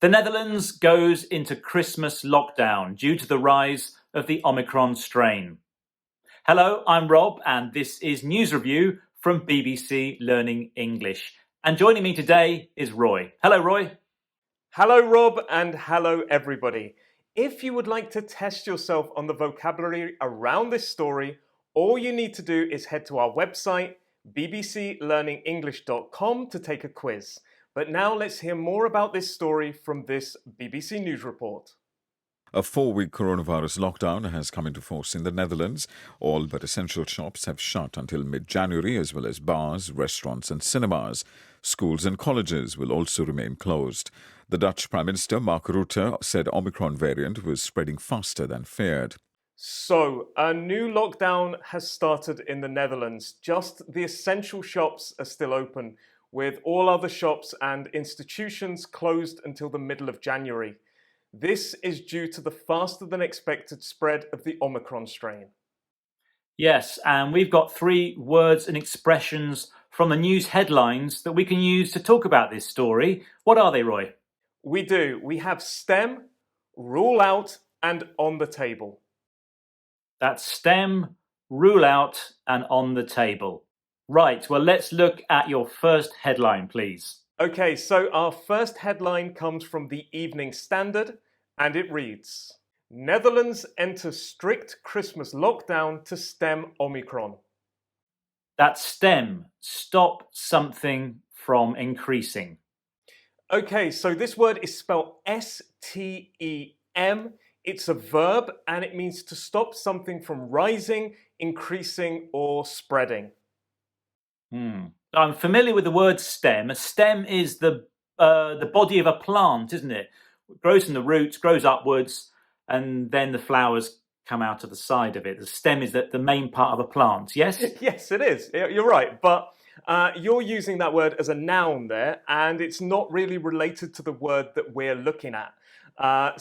The Netherlands goes into Christmas lockdown due to the rise of the Omicron strain. Hello, I'm Rob, and this is News Review from BBC Learning English. And joining me today is Roy. Hello, Roy. Hello, Rob, and hello, everybody. If you would like to test yourself on the vocabulary around this story, all you need to do is head to our website, bbclearningenglish.com, to take a quiz. But now let's hear more about this story from this BBC News report. A 4-week coronavirus lockdown has come into force in the Netherlands. All but essential shops have shut until mid-January, as well as bars, restaurants and cinemas. Schools and colleges will also remain closed. The Dutch Prime Minister, Mark Rutte, said Omicron variant was spreading faster than feared. So, a new lockdown has started in the Netherlands. Just the essential shops are still open, with all other shops and institutions closed until the middle of January. This is due to the faster than expected spread of the Omicron strain. Yes, and we've got 3 words and expressions from the news headlines that we can use to talk about this story. What are they, Roy? We do. We have stem, rule out, and on the table. That's stem, rule out, and on the table. Right, well, let's look at your first headline, please. Okay, so our first headline comes from the Evening Standard, and it reads, Netherlands enter strict Christmas lockdown to stem Omicron. That's stem, stop something from increasing. Okay, so this word is spelled S-T-E-M. It's a verb, and it means to stop something from rising, increasing, or spreading. I'm familiar with the word stem. A stem is the body of a plant, isn't it? It grows from the roots, grows upwards, and then the flowers come out of the side of it. The stem is the main part of a plant, yes? Yes, it is. You're right. But you're using that word as a noun there, and it's not really related to the word that we're looking at.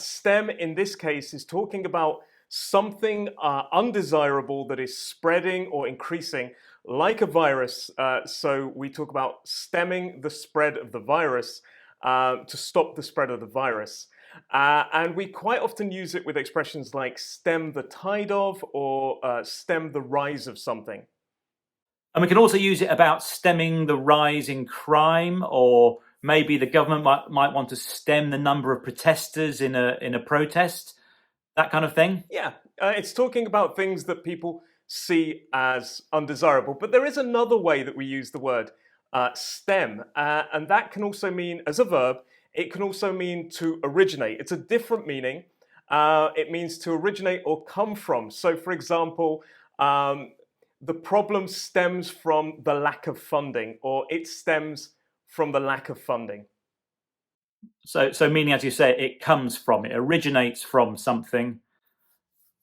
Stem, in this case, is talking about something undesirable that is spreading or increasing, like a virus. So we talk about stemming the spread of the virus to stop the spread of the virus. And we quite often use it with expressions like stem the tide of or stem the rise of something. And we can also use it about stemming the rise in crime, or maybe the government might want to stem the number of protesters in a protest, that kind of thing. Yeah, it's talking about things that people see as undesirable. But there is another way that we use the word stem, and that can also mean, as a verb, it can also mean to originate. It's a different meaning. It means to originate or come from. So, for example, the problem stems from the lack of funding, or it stems from the lack of funding. So meaning, as you say, it comes from, it originates from something,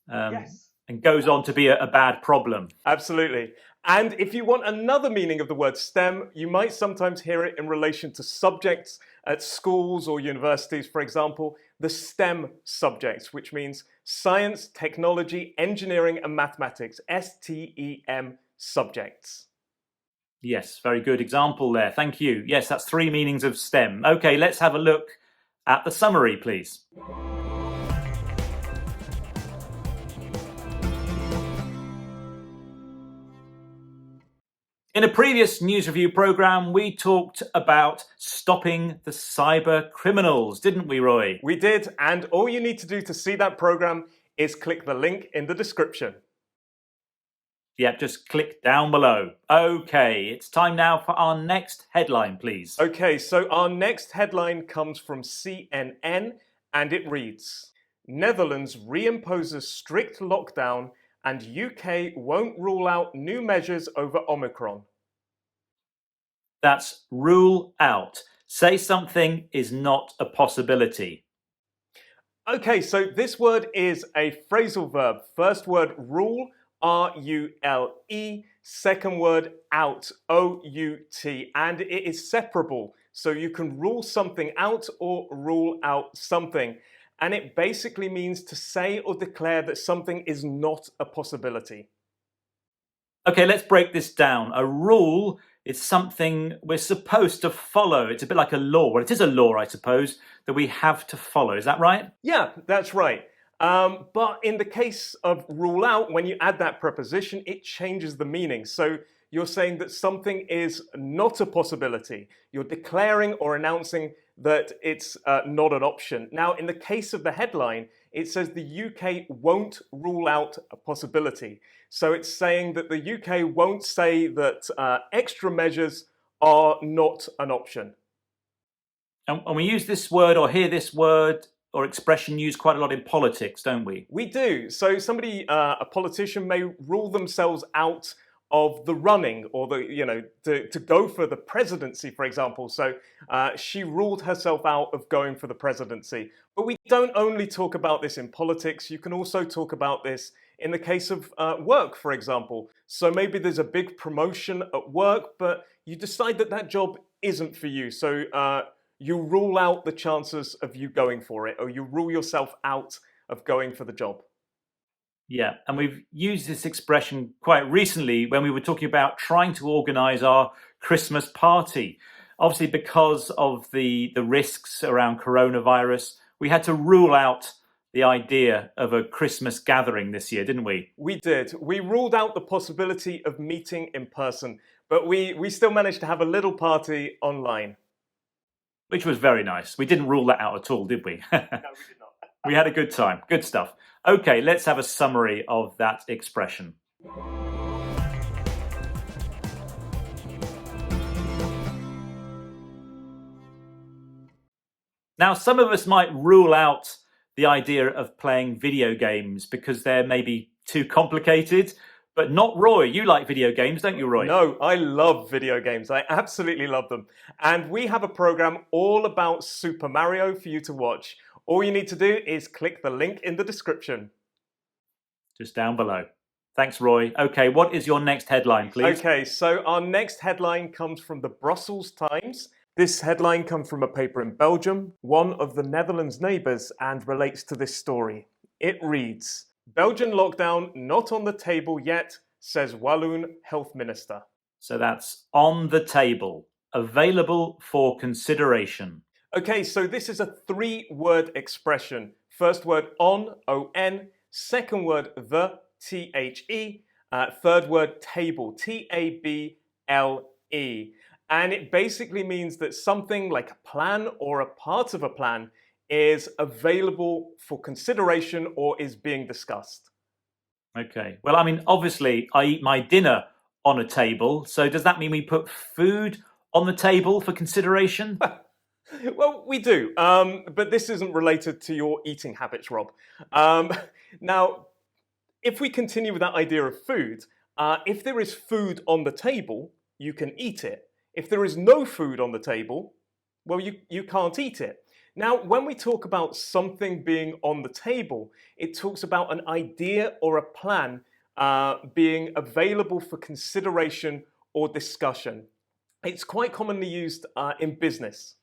Yes. and goes on to be a bad problem. Absolutely. And if you want another meaning of the word STEM, you might sometimes hear it in relation to subjects at schools or universities. For example, the STEM subjects, which means science, technology, engineering, and mathematics. STEM subjects. Yes, very good example there. Thank you. Yes, that's 3 meanings of STEM. Okay, let's have a look at the summary, please. In a previous news review programme, we talked about stopping the cyber criminals, didn't we, Roy? We did, and all you need to do to see that programme is click the link in the description. Yep, just click down below. Okay, it's time now for our next headline, please. Okay, so our next headline comes from CNN, and it reads, Netherlands reimposes strict lockdown and UK won't rule out new measures over Omicron. That's rule out. Say something is not a possibility. Okay, so this word is a phrasal verb. First word, rule, R-U-L-E. Second word, out, O-U-T. And it is separable. So you can rule something out or rule out something. And it basically means to say or declare that something is not a possibility. Okay, let's break this down. A rule It's something we're supposed to follow. It's a bit like a law. Well, it is a law, I suppose, that we have to follow. Is that right? Yeah, that's right. But in the case of rule out, when you add that preposition, it changes the meaning. So you're saying that something is not a possibility. You're declaring or announcing that it's not an option. Now, in the case of the headline, it says the UK won't rule out a possibility. So it's saying that the UK won't say that extra measures are not an option. And we use this word or hear this word or expression used quite a lot in politics, don't we? We do. So somebody, a politician, may rule themselves out of the running, or to go for the presidency, for example. So she ruled herself out of going for the presidency. But we don't only talk about this in politics. You can also talk about this in the case of work, for example. So maybe there's a big promotion at work, but you decide that that job isn't for you. So you rule out the chances of you going for it, or you rule yourself out of going for the job. Yeah, and we've used this expression quite recently when we were talking about trying to organise our Christmas party. Obviously, because of the risks around coronavirus, we had to rule out the idea of a Christmas gathering this year, didn't we? We did. We ruled out the possibility of meeting in person, but we still managed to have a little party online. Which was very nice. We didn't rule that out at all, did we? No, we did not. We had a good time. Good stuff. Okay, let's have a summary of that expression. Now, some of us might rule out the idea of playing video games because they're maybe too complicated, but not Roy. You like video games, don't you, Roy? No, I love video games. I absolutely love them. And we have a program all about Super Mario for you to watch. All you need to do is click the link in the description. Just down below. Thanks, Roy. Okay, what is your next headline, please? Okay, so our next headline comes from the Brussels Times. This headline comes from a paper in Belgium, one of the Netherlands' neighbours, and relates to this story. It reads, Belgian lockdown not on the table yet, says Walloon Health Minister. So that's on the table, available for consideration. Okay, so this is a three-word expression. First word on, O-N. Second word the, T-H-E. Third word table, T-A-B-L-E. And it basically means that something like a plan or a part of a plan is available for consideration or is being discussed. Okay. Well, I mean, obviously, I eat my dinner on a table. So does that mean we put food on the table for consideration? Well, we do, but this isn't related to your eating habits, Rob. Now, if we continue with that idea of food, if there is food on the table, you can eat it. If there is no food on the table, well, you can't eat it. Now, when we talk about something being on the table, it talks about an idea or a plan being available for consideration or discussion. It's quite commonly used in business.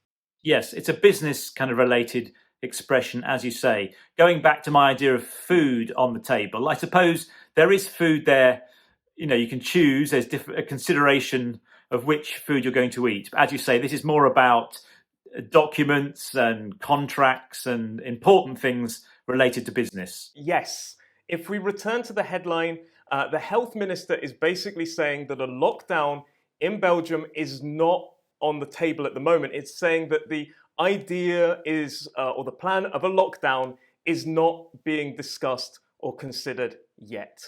Yes, it's a business kind of related expression, as you say. Going back to my idea of food on the table, I suppose there is food there. You know, you can choose. There's a consideration of which food you're going to eat. But as you say, this is more about documents and contracts and important things related to business. Yes. If we return to the headline, the health minister is basically saying that a lockdown in Belgium is not on the table at the moment. It's saying that the idea is, or the plan of a lockdown is not being discussed or considered yet.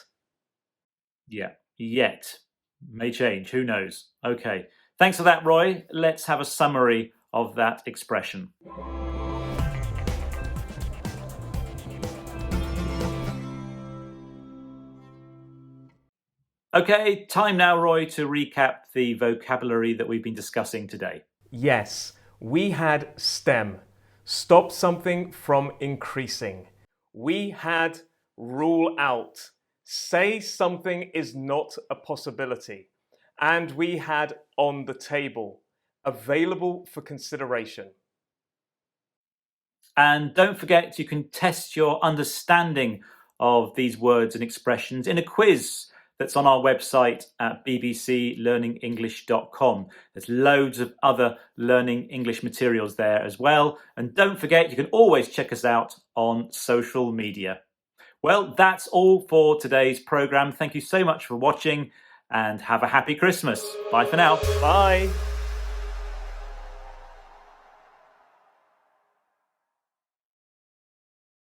Yeah, yet. May change, who knows? Okay. Thanks for that, Roy. Let's have a summary of that expression. Okay, time now, Roy, to recap the vocabulary that we've been discussing today. Yes, we had STEM, stop something from increasing. We had rule out, say something is not a possibility. And we had on the table, available for consideration. And don't forget, you can test your understanding of these words and expressions in a quiz that's on our website at bbclearningenglish.com. There's loads of other learning English materials there as well. And don't forget, you can always check us out on social media. Well, that's all for today's programme. Thank you so much for watching and have a happy Christmas. Bye for now. Bye.